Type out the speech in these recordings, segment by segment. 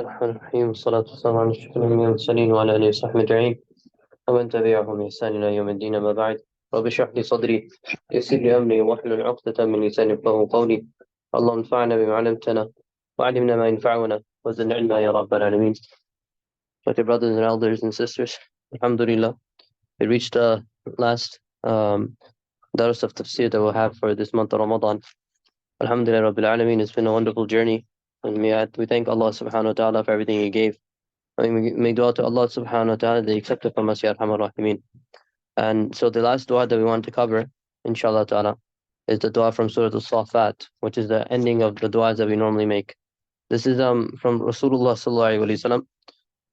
الرحمن الرحيم والصلاة والسلام على أشرف الأنبياء والمرسلين وعلى آله وصحبه أجمعين ومن تبعهم بإحسان إلى يوم الدين. أما بعد، رب اشرح لي صدري ويسر لي أمري واحلل عقدة من لساني يفقهوا قولي. اللهم انفعنا بما علمتنا وعلمنا ما ينفعنا وزدنا علما يا رب العالمين. My dear brothers and elders and sisters, Alhamdulillah, we reached the last dars of Tafsir that we'll have for this month of Ramadan. Alhamdulillah Rabbil Alameen, it's been a wonderful journey, and we thank Allah subhanahu wa ta'ala for everything He gave. I mean, we make dua to Allah subhanahu wa ta'ala, they accept it from us, Ya Arhamar Rahimeen. And so the last dua that we want to cover, inshallah ta'ala, is the dua from Surah Al-Safat, which is the ending of the duas that we normally make. This is from Rasulullah sallallahu alaihi wasallam,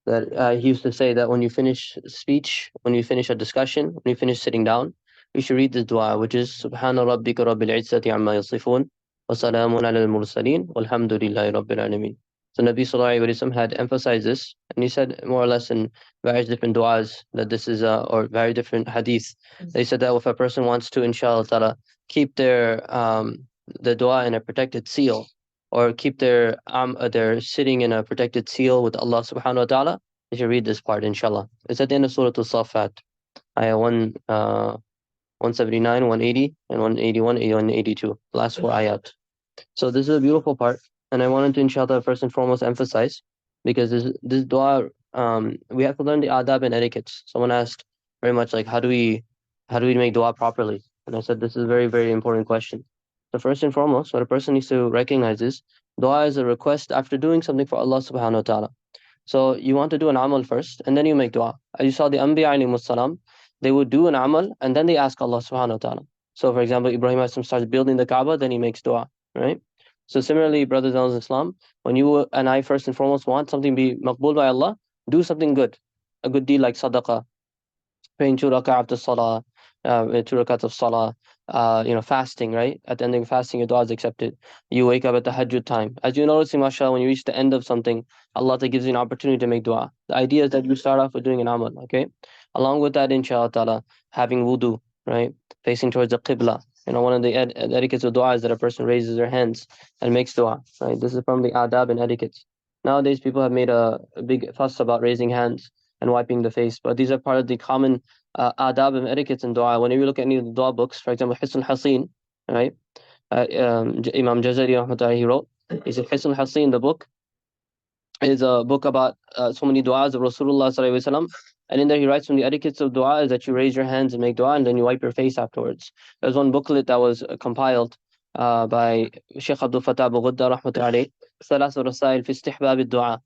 that he used to say that when you finish speech, when you finish a discussion, when you finish sitting down, you should read this dua, which is Subhana Rabbika Rabbil Izzati Amma Yasifun wa Salamun ala al-Mursaleen walhamdulillahi Rabbil Alameen. So Nabi sallallahu alaihi wasallam had emphasized this, and he said more or less in various different duas that this is or very different hadith. They said that if a person wants to, inshallah ta'ala, keep their the dua in a protected seal, or keep their sitting in a protected seal with Allah subhanahu wa ta'ala, they should read this part, inshallah. It's at the end of Surah Al-Safat, ayah 179, 180, and 181, 81, 82, last four ayat. So this is a beautiful part, and I wanted to, inshallah, first and foremost emphasize, because this dua, we have to learn the adab and etiquettes. Someone asked very much like, how do we make dua properly? And I said, this is a very, very important question. So first and foremost, what a person needs to recognize is, dua is a request after doing something for Allah subhanahu wa ta'ala. So you want to do an amal first, and then you make dua. As you saw the Anbiya alayhimus salam, they would do an amal, and then they ask Allah subhanahu wa ta'ala. So for example, Ibrahim alayhi salam starts building the Kaaba, then he makes dua, right? So similarly, brothers and sisters in Islam, when you and I first and foremost want something to be maqbool by Allah, do something good, a good deed like sadaqah, praying 2 rak'at of salah, 2 rak'at of salah, fasting, right? At the end of fasting, your dua is accepted. You wake up at the Tahajjud time. As you notice, mashallah, when you reach the end of something, Allah gives you an opportunity to make dua. The idea is that you start off with doing an amal, okay? Along with that, inshallah ta'ala, having wudu, right? Facing towards the qibla. One of the etiquettes of dua is that a person raises their hands and makes dua, right? This is from the adab and etiquettes. Nowadays, people have made a big fuss about raising hands and wiping the face, but these are part of the common adab and etiquettes in dua. Whenever you look at any of the dua books, for example, Hisn Hasin, right? Imam Jazari, he wrote, he said, Hisn Hasin, the book, is a book about so many du'as of Rasulullah sallallahu alaihi wasallam, and in there he writes from the etiquettes of dua is that you raise your hands and make dua, and then you wipe your face afterwards. There's one booklet that was compiled by Sheikh Abdul Fattah Abu Ghudda rahmatullahi alayhi, Thalath Rasail fi Istihbab ad-Du'a,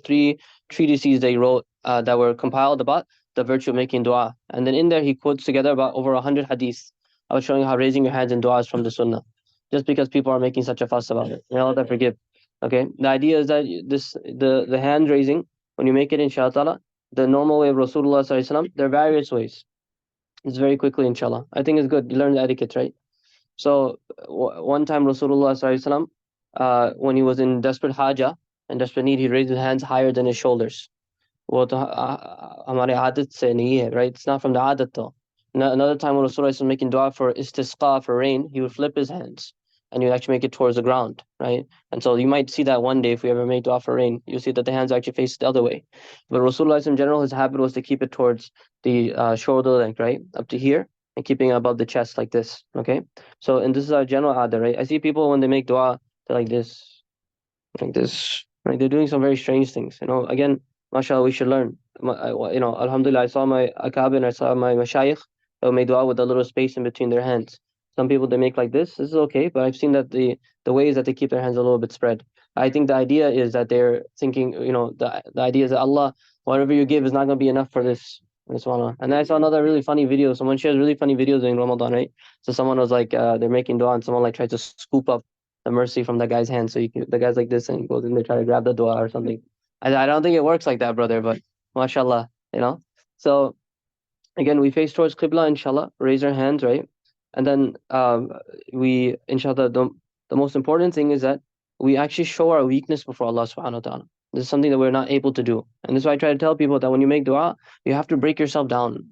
three treatises they wrote that were compiled about the virtue of making dua. And then in there he quotes together about over 100 hadiths about showing how raising your hands in dua is from the sunnah, just because people are making such a fuss about it. May Allah forgive. Okay, the idea is that the hand raising, when you make it inshallah ta'ala, the normal way of Rasulullah sallallahu alaihi wasallam, there are various ways. It's very quickly, inshallah. I think it's good. You learn the etiquette, right? So one time Rasulullah sallallahu alaihi wasallam, when he was in desperate haja and desperate need, he raised his hands higher than his shoulders. वो तो हमारे आदत से नहीं है, right? It's not from the adat though. Another time when Rasulullah was making dua for istisqa, for rain, he would flip his hands and you actually make it towards the ground, right? And so you might see that one day if we ever make dua for rain, you'll see that the hands actually face the other way. But Rasulullah in general, his habit was to keep it towards the shoulder length, right? Up to here, and keeping it above the chest like this, okay? So, and this is our general adat, right? I see people when they make dua, they're like this, right? They're doing some very strange things, again, mashallah, we should learn. Alhamdulillah, I saw my akabir, I saw my mashayikh, they made dua with a little space in between their hands. Some people, they make like this is okay, but I've seen that the way is that they keep their hands a little bit spread. I think the idea is that they're thinking, the idea is that Allah, whatever you give is not going to be enough for this. And I saw another really funny video. Someone shares really funny videos during Ramadan, right? So someone was like, they're making dua, and someone like tried to scoop up the mercy from the guy's hand. So the guy's like this, and he goes in there, try to grab the dua or something. I don't think it works like that, brother, but mashallah, So again, we face towards Qibla, inshallah, raise our hands, right? And then we, inshallah, the most important thing is that we actually show our weakness before Allah subhanahu wa ta'ala. This is something that we're not able to do. And this is why I try to tell people that when you make dua, you have to break yourself down.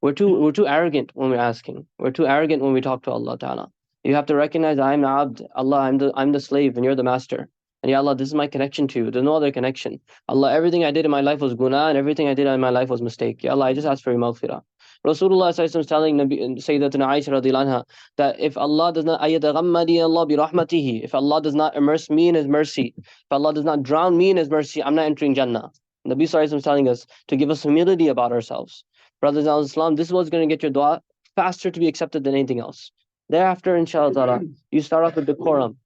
We're too arrogant when we're asking. We're too arrogant when we talk to Allah ta'ala. You have to recognize I'm the abd, Allah, I'm the slave, and you're the master. And Ya Allah, this is my connection to you. There's no other connection. Allah, everything I did in my life was guna, and everything I did in my life was mistake. Ya Allah, I just ask for your maghfirah. Rasulullah is telling Sayyidatina Aisha radiallahu anha that if Allah does not ayataghammadi Allah bi rahmatihi, if Allah does not immerse me in His mercy, if Allah does not drown me in His mercy, I'm not entering Jannah. Nabi Sallallahu is telling us to give us humility about ourselves. Brothers in Islam, this is what's going to get your dua faster to be accepted than anything else. Thereafter, inshallah, you start off with decorum.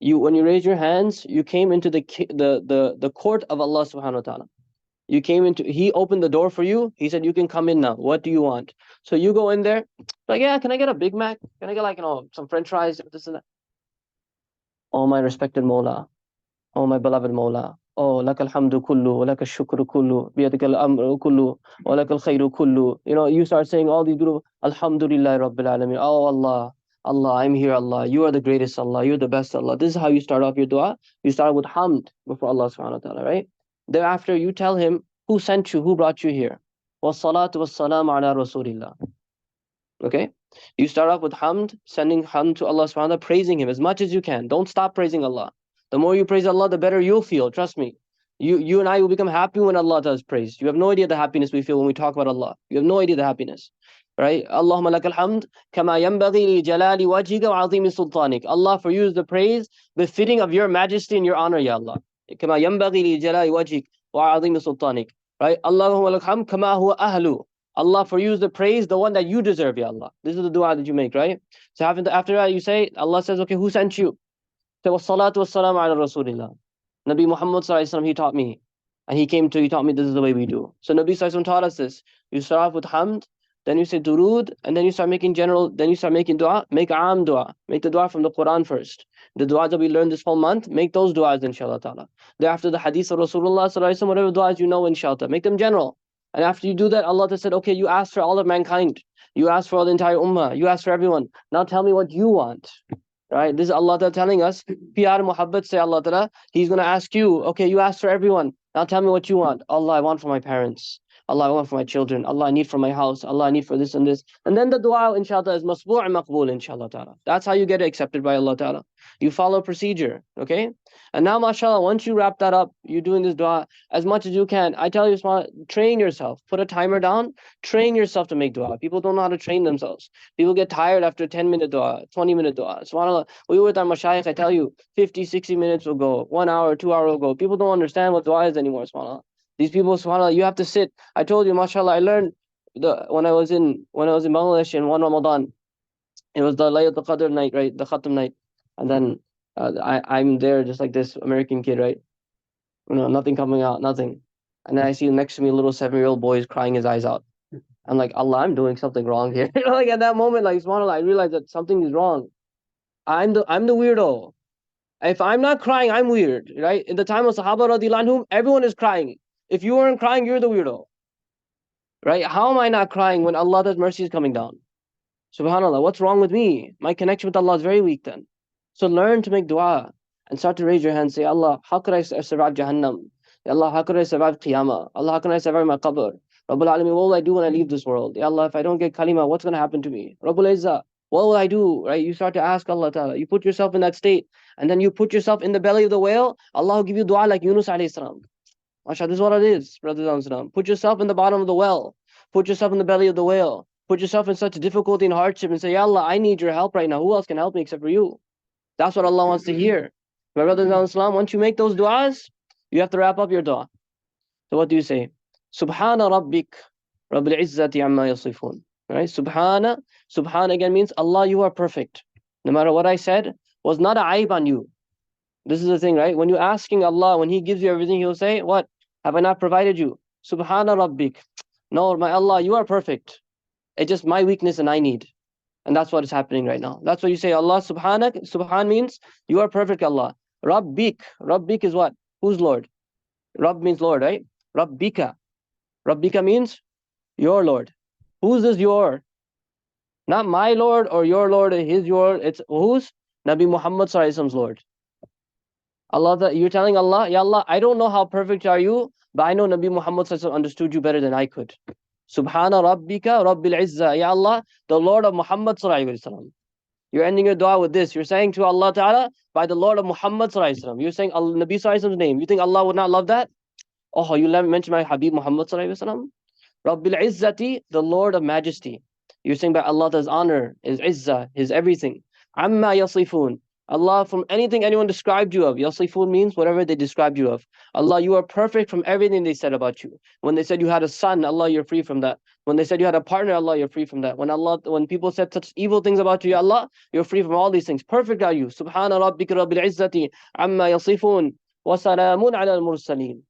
When you raise your hands, you came into the court of Allah subhanahu wa ta'ala. You came into, He opened the door for you. He said, you can come in now. What do you want? So you go in there, like, yeah, can I get a Big Mac? Can I get, like, some French fries, this and that? Oh, my respected Mawla. Oh, my beloved Mawla. Oh, lakal hamdu kullu, wa lakal shukru kullu, biyadikal amru kullu, wa lakal khayru kullu. You start saying all these beautiful, Alhamdulillah Rabbil Alameen. Oh, Allah, Allah, I'm here, Allah. You are the greatest, Allah. You're the best, Allah. This is how you start off your dua. You start with hamd before Allah subhanahu wa ta'ala, right? Thereafter, you tell Him who sent you, who brought you here. Wassalatu wassalamu ala Rasulillah. Okay? You start off with hamd, sending hamd to Allah subhanahu wa ta'ala, praising Him as much as you can. Don't stop praising Allah. The more you praise Allah, the better you'll feel. Trust me. You and I will become happy when Allah does praise. You have no idea the happiness we feel when we talk about Allah. You have no idea the happiness. Right? Allahumma lakal hamd kama yanbaghi li jalali wajhika wa azimi sultanik. Allah, for you is the praise befitting of your majesty and your honor, Ya Allah. Kama yanbaghi li jalali wajhik wa azimi sultanik. Right? Allahumma lakal hamd kama huwa ahlu. Allah, for you is the praise, the one that you deserve, Ya Allah. This is the dua that you make, right? So after that, you say, Allah says, okay, who sent you? So, wassalatu wassalamu ala Rasulillah. Nabi Muhammad sallallahu alaihi wasallam, he taught me. And he taught me this is the way we do. So Nabi sallallahu alaihi wasallam taught us this. You start off with hamd, then you say durood, and then you start making dua, make aam dua. Make the dua from the Quran first. The dua that we learned this whole month, make those duas inshallah ta'ala. Thereafter the hadith of Rasulullah sallallahu alaihi wasallam, whatever duas you know inshallah, make them general. And after you do that, Allah said, okay, you asked for all of mankind. You asked for the entire ummah. You asked for everyone. Now tell me what you want. Right? This is Allah Ta'ala telling us, Piyar Muhabbat say Allah Ta'ala, He's going to ask you, okay, you asked for everyone. Now tell me what you want. Allah, I want for my parents. Allah, I want for my children. Allah, I need for my house. Allah, I need for this and this. And then the dua, inshallah, is masbu' maqbool, inshallah ta'ala. That's how you get it accepted by Allah Ta'ala. You follow procedure, okay? And now, mashallah, once you wrap that up, you're doing this dua as much as you can. I tell you, train yourself. Put a timer down. Train yourself to make dua. People don't know how to train themselves. People get tired after 10-minute dua, 20-minute dua. SubhanAllah, we were with our mashayikh, I tell you, 50, 60 minutes will go. 1 hour, 2 hours will go. People don't understand what dua is anymore, SubhanAllah. These people, subhanAllah, you have to sit. I told you, mashallah, I learned when I was in Bangladesh in one Ramadan. It was the Laylatul Qadr night, right? The Khatam night. And then I'm there just like this American kid, right? Nothing coming out, nothing. And then I see next to me a little 7-year-old boy is crying his eyes out. I'm like, Allah, I'm doing something wrong here. Like at that moment, like subhanAllah, I realized that something is wrong. I'm the weirdo. If I'm not crying, I'm weird, right? In the time of Sahaba radiallahu anhum, everyone is crying. If you weren't crying, you're the weirdo. Right? How am I not crying when Allah's mercy is coming down? SubhanAllah, what's wrong with me? My connection with Allah is very weak then. So learn to make dua and start to raise your hand. Say, Allah, how could I survive Jahannam? Allah, how could I survive Qiyamah? Allah, how can I survive my qabr? Rabbul Alameen, what will I do when I leave this world? Ya Allah, if I don't get kalima, what's going to happen to me? Rabbul Izzah, what will I do? Right? You start to ask Allah Ta'ala. You put yourself in that state. And then you put yourself in the belly of the whale. Allah will give you dua like Yunus alayhi salam. MashaAllah, this is what it is, brothers and sisters. Put yourself in the bottom of the well. Put yourself in the belly of the whale. Put yourself in such difficulty and hardship and say, Ya Allah, I need your help right now. Who else can help me except for you? That's what Allah wants to hear. My brothers and sisters, once you make those du'as, you have to wrap up your dua. So what do you say? Subhana rabbik, rabbil izzati amma yasifun. Right? Subhana again means, Allah, you are perfect. No matter what I said, was not a aib on you. This is the thing, right? When you're asking Allah, when He gives you everything, He'll say, what? Have I not provided you? Subhana rabbik. No, my Allah, you are perfect. It's just my weakness and I need. And that's what is happening right now. That's why you say, Allah, subhanak. Subhan means, you are perfect, Allah. Rabbik. Rabbik is what? Who's Lord? Rabb means Lord, right? Rabbika. Rabbika means your Lord. Who's this your? Not my Lord or your Lord or his your. It's whose? Nabi Muhammad sallallahu alaihi wasallam's Lord. Allah, you're telling Allah, Ya Allah, I don't know how perfect are you, but I know Nabi Muhammad sallallahu alaihi wasallam understood you better than I could. Subhana Rabbika Rabbil Izzah. Ya Allah, the Lord of Muhammad sallallahu alaihi wasallam. You're ending your dua with this. You're saying to Allah Ta'ala, by the Lord of Muhammad Sallallahu Alaihi Wasallam. You're saying Nabi Sallallahu Alaihi Wasallam's name. You think Allah would not love that? Oh, you let me mention my Habib Muhammad Sallallahu Alaihi Wasallam? Rabbil Izzati, the Lord of Majesty. You're saying by Allah, His honor, His Izzah, His everything. Amma yasifun. Allah, from anything anyone described you of. Yasifun means whatever they described you of. Allah, you are perfect from everything they said about you. When they said you had a son, Allah, you're free from that. When they said you had a partner, Allah, you're free from that. When people said such evil things about you, Allah, you're free from all these things. Perfect are you. Subhana rabbika rabbil izzati amma yasifun. Wa salamun ala al-mursaleen.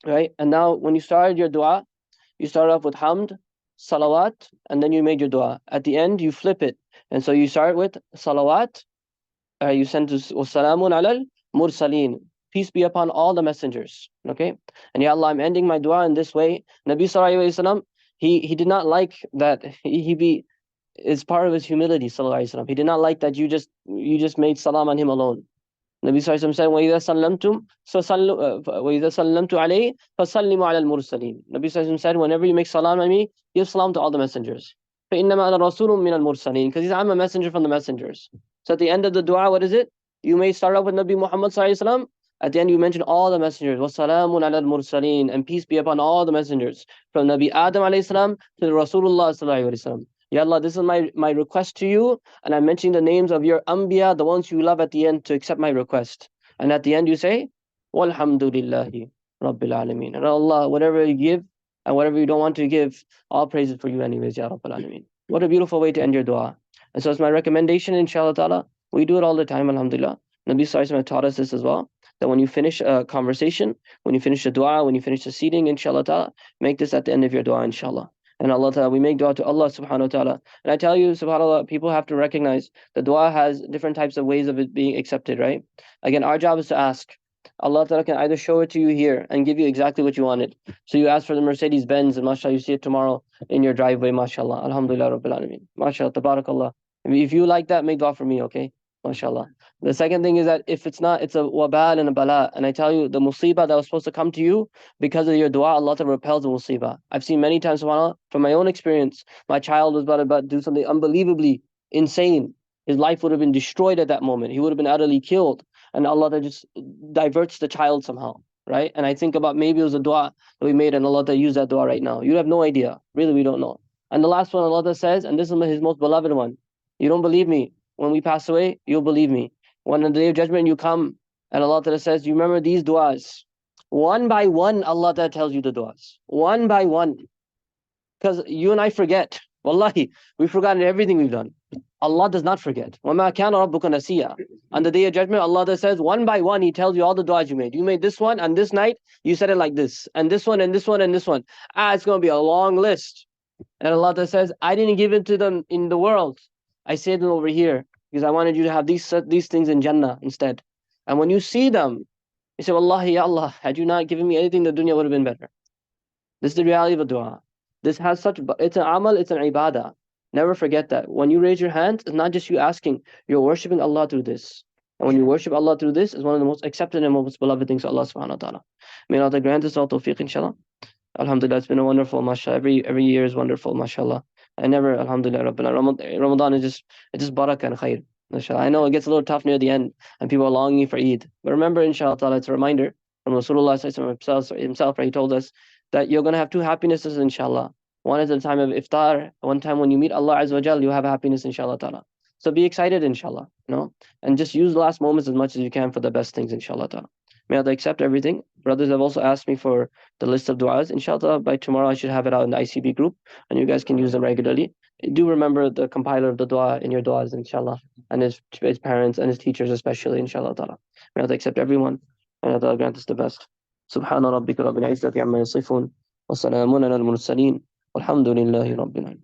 Right? And now when you started your dua, you start off with hamd, salawat, and then you made your dua. At the end, you flip it. And so you start with salawat, you send to salamun alal mursaleen. Peace be upon all the messengers. Okay? And ya Allah, I'm ending my dua in this way. Nabi Sallallahu Alaihi Wasallam, he did not like that it's part of his humility, Sallallahu Alaihi Wasallam. He did not like that you just made salam on him alone. Nabi Sallallahu Alaihi Wasallam said, وَإِذَا سَلَّمْتُمْ وَإِذَا سَلَّمْتُ عَلَيْهِ فَسَلِّمُوا عَلَى الْمُرْسَلِينَ. Nabi Sallallahu Alaihi Wasallam said, whenever you make salam on me, give salam to all the messengers. فَإِنَّمَا أَنَا رَسُولٌ مِّنَ الْمُرْسَلِينَ. Because I'm a messenger from the messengers. So at the end of the dua, what is it? You may start off with Nabi Muhammad Sallallahu Alaihi Wasallam. At the end, you mention all the messengers. وَسَلَامٌ عَلَى الْمُرْسَلِينَ. And peace be upon all the messengers. From Nabi Adam alayhi salam to Rasulullah Sallallahu Alaihi Wasallam. Ya Allah, this is my request to you. And I'm mentioning the names of your Anbiya, the ones you love at the end, to accept my request. And at the end you say, Walhamdulillahi Rabbil Alameen. And Allah, whatever you give and whatever you don't want to give, all praises for you anyways, Ya Rabbil Alameen. What a beautiful way to end your dua. And so it's my recommendation, inshallah ta'ala. We do it all the time, alhamdulillah. Nabi Sallallahu Alaihi Wasallam taught us this as well, that when you finish a conversation, when you finish a dua, when you finish the seating, inshallah ta'ala, make this at the end of your dua, inshallah. And Allah Ta'ala, we make dua to Allah subhanahu wa ta'ala. And I tell you, subhanAllah, people have to recognize the dua has different types of ways of it being accepted, right? Again, our job is to ask. Allah Ta'ala can either show it to you here and give you exactly what you wanted. So you ask for the Mercedes Benz and mashallah, you see it tomorrow in your driveway, mashallah. Alhamdulillah Rabbil Alameen. Mashallah, tabarakallah. If you like that, make dua for me, okay? MashaAllah. The second thing is that if it's not, it's a wabal and a bala. And I tell you, the musibah that was supposed to come to you because of your dua, Allah Ta'ala repels the musibah. I've seen many times, subhanAllah, from my own experience, my child was about to do something unbelievably insane. His life would have been destroyed at that moment. He would have been utterly killed. And Allah Ta'ala just diverts the child somehow, right? And I think about maybe it was a dua that we made and Allah Ta'ala used that dua right now. You have no idea. Really, we don't know. And the last one, Allah Ta'ala says, and this is His most beloved one, you don't believe me. When we pass away, you'll believe me. When on the day of judgment you come, and Allah Ta'ala says, you remember these du'as. One by one, Allah Ta'ala tells you the du'as. One by one. Because you and I forget. Wallahi, we've forgotten everything we've done. Allah does not forget. وَمَا كَانَ رَبُّكَ نَسِيًّا. On the day of judgment, Allah Ta'ala says, one by one, He tells you all the du'as you made. You made this one, and this night, you said it like this. And this one, and this one, and this one. It's going to be a long list. And Allah Ta'ala says, I didn't give it to them in the world. I saved them over here because I wanted you to have these things in Jannah instead. And when you see them, you say, Wallahi, Ya Allah, had you not given me anything, the dunya would have been better. This is the reality of a dua. This has it's an amal, it's an ibadah. Never forget that. When you raise your hand, it's not just you asking, you're worshipping Allah through this. And when you worship Allah through this, is one of the most accepted and most beloved things to Allah subhanahu wa ta'ala. May Allah grant us all tawfiq, inshallah. Alhamdulillah, it's been a wonderful, mashallah. Every year is wonderful, mashallah. I never, alhamdulillah, Ramadan is just barakah and khair. Inshallah. I know it gets a little tough near the end and people are longing for Eid. But remember, inshallah ta'ala, it's a reminder from Rasulullah himself, right? He told us that you're going to have two happinesses, inshallah. One is the time of iftar, one time when you meet Allah Azza wa Jal, you have happiness, inshallah ta'ala. So be excited, inshallah, and just use the last moments as much as you can for the best things, inshallah ta'ala. May Allah accept everything. Brothers have also asked me for the list of du'as. Inshallah, by tomorrow I should have it out in the ICB group, and you guys can use them regularly. Do remember the compiler of the dua in your du'as, inshallah, and his parents and his teachers especially, inshallah ta'ala. May Allah accept everyone, and Allah grant us the best. Subhana rabbika rabbil izzati amma yasifun, wa salamun ala al-mursaleen, walhamdulillahi rabbil alamin.